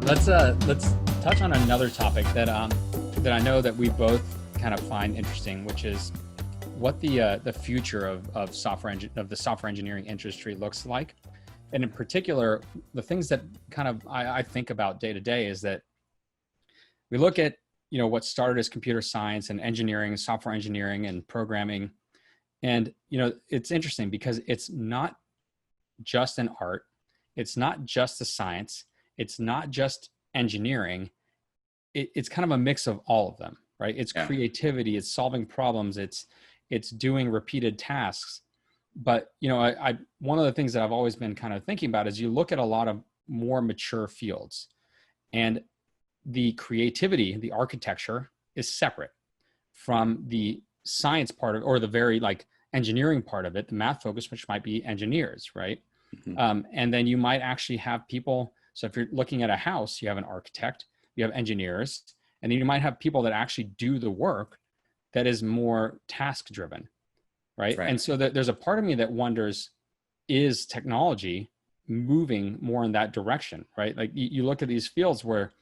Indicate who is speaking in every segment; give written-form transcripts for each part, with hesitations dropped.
Speaker 1: Let's touch on another topic that that I know that we both kind of find interesting, which is what the future of the software engineering industry looks like. And in particular, the things that kind of I think about day to day is that we look at, what started as computer science and engineering, software engineering and programming. And, it's interesting because it's not just an art. It's not just a science. It's not just engineering. It's kind of a mix of all of them, right? It's creativity, it's solving problems, it's doing repeated tasks. But, I one of the things that I've always been kind of thinking about is you look at a lot of more mature fields and the creativity, the architecture is separate from the science part of, or the very engineering part of it, the math focus, which might be engineers, right? Mm-hmm. And then you might actually have people. So if you're looking at a house, you have an architect, you have engineers, and then you might have people that actually do the work that is more task driven, right? And so there's a part of me that wonders, is technology moving more in that direction, right? Like you look at these fields where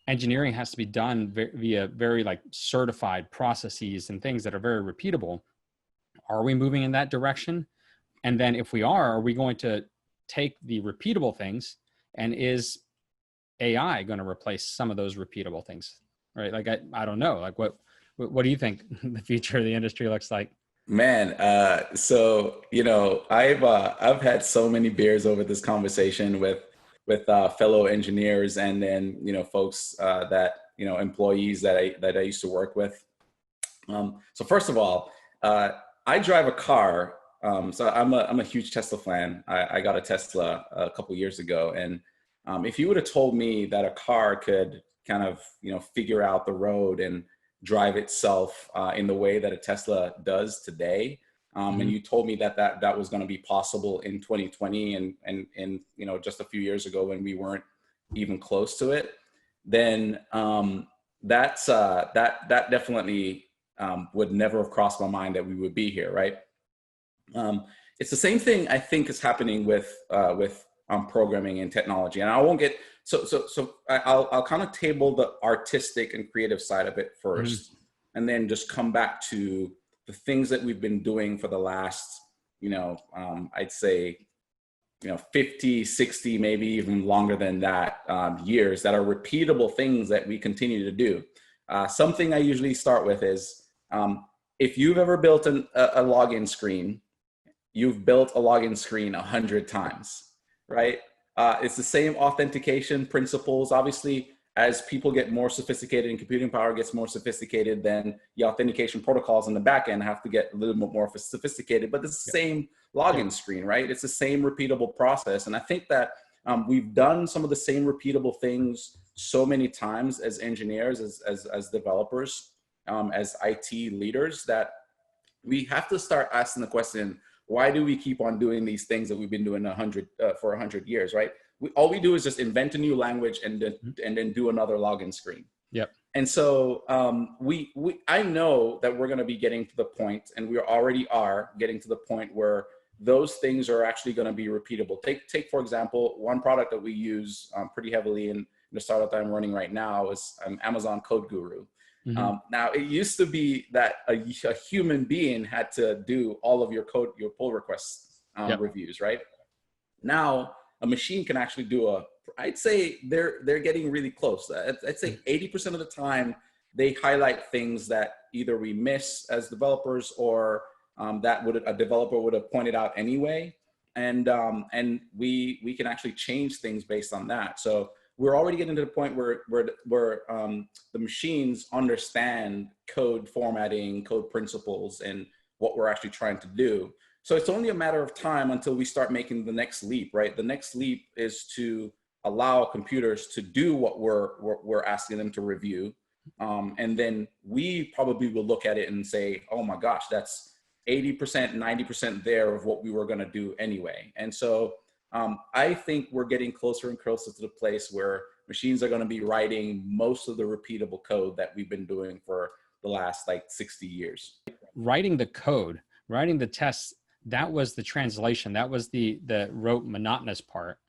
Speaker 1: engineering has to be done via very certified processes and things that are very repeatable. Are we moving in that direction? And then if we are we going to take the repeatable things, and is AI going to replace some of those repeatable things, right? I don't know. What do you think the future of the industry looks like?
Speaker 2: Man, so I've had so many beers over this conversation with fellow engineers, and then folks that employees that I used to work with. So first of all, I drive a car. So I'm a huge Tesla fan. I got a Tesla a couple years ago, and if you would have told me that a car could kind of figure out the road and drive itself in the way that a Tesla does today, and you told me that was going to be possible in 2020 and just a few years ago when we weren't even close to it, then that definitely would never have crossed my mind that we would be here, right? It's the same thing I think is happening with programming and technology, and I won't get I'll kind of table the artistic and creative side of it first, and then just come back to the things that we've been doing for the last I'd say 50, 60, maybe even longer than that years, that are repeatable things that we continue to do. Something I usually start with is if you've ever built a login screen, you've built a login screen 100 times, right? It's the same authentication principles. Obviously, as people get more sophisticated and computing power gets more sophisticated, then the authentication protocols in the back end have to get a little bit more sophisticated, but it's the same login screen, right? It's the same repeatable process. And I think that we've done some of the same repeatable things so many times as engineers, as developers, as IT leaders, that we have to start asking the question, why do we keep on doing these things that we've been doing for 100 years, right? All we do is just invent a new language and then do another login screen.
Speaker 1: Yep.
Speaker 2: And so I know that we're going to be getting to the point, and we already are getting to the point where those things are actually going to be repeatable. Take for example, one product that we use pretty heavily in the startup that I'm running right now is Amazon Code Guru. Now, it used to be that a human being had to do all of your code, your pull requests reviews, right? Now, a machine can actually do I'd say they're getting really close. I'd say 80% of the time, they highlight things that either we miss as developers or that a developer would have pointed out anyway. And we can actually change things based on that. So we're already getting to the point where the machines understand code formatting, code principles, and what we're actually trying to do. So it's only a matter of time until we start making the next leap, right? The next leap is to allow computers to do what we're asking them to review. And then we probably will look at it and say, oh my gosh, that's 80%, 90% there of what we were going to do anyway. And so I think we're getting closer and closer to the place where machines are going to be writing most of the repeatable code that we've been doing for the last 60 years.
Speaker 1: Writing the code, writing the tests, that was the translation. That was the rote monotonous part.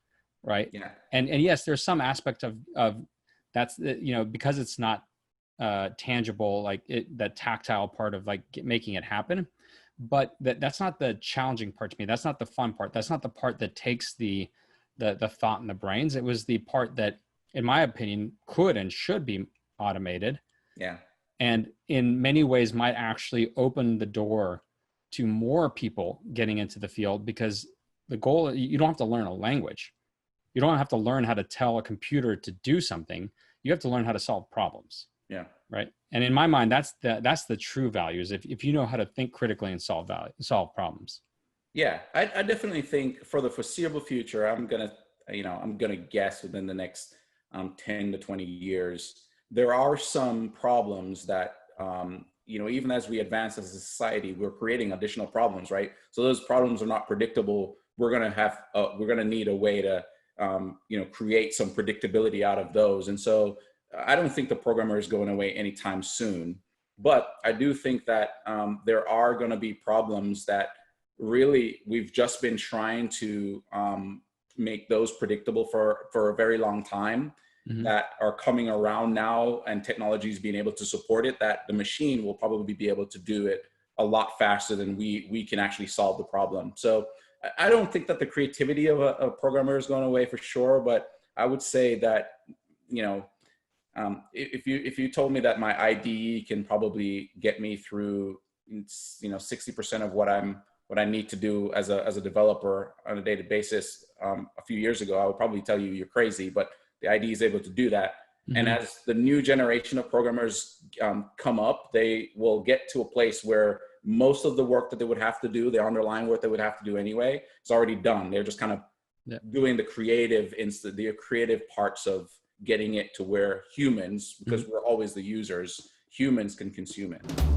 Speaker 1: right?
Speaker 2: Yeah.
Speaker 1: And yes, there's some aspect of that's, because it's not tangible, like that tactile part of like making it happen. But that's not the challenging part to me. That's not the fun part. That's not the part that takes the thought in the brains. It was the part that, in my opinion, could and should be automated.
Speaker 2: Yeah.
Speaker 1: And in many ways might actually open the door to more people getting into the field, because the goal, you don't have to learn a language. You don't have to learn how to tell a computer to do something. You have to learn how to solve problems.
Speaker 2: Yeah.
Speaker 1: Right. And in my mind, that's the true value, is if you know how to think critically and solve problems.
Speaker 2: Yeah, I definitely think for the foreseeable future, I'm gonna guess within the next 10 to 20 years, there are some problems that, even as we advance as a society, we're creating additional problems, right? So those problems are not predictable. We're gonna need a way to, create some predictability out of those. And so I don't think the programmer is going away anytime soon, but I do think that there are going to be problems that really we've just been trying to make those predictable for a very long time, that are coming around now, and technology is being able to support it, that the machine will probably be able to do it a lot faster than we can actually solve the problem. So I don't think that the creativity of a programmer is going away for sure, but I would say that, if you told me that my IDE can probably get me through, 60% of what I need to do as a developer on a daily basis, a few years ago, I would probably tell you you're crazy, but the IDE is able to do that. And as the new generation of programmers come up, they will get to a place where most of the work that they would have to do, the underlying work they would have to do anyway, is already done. They're just kind of doing the creative parts of getting it to where humans, because we're always the users, humans can consume it.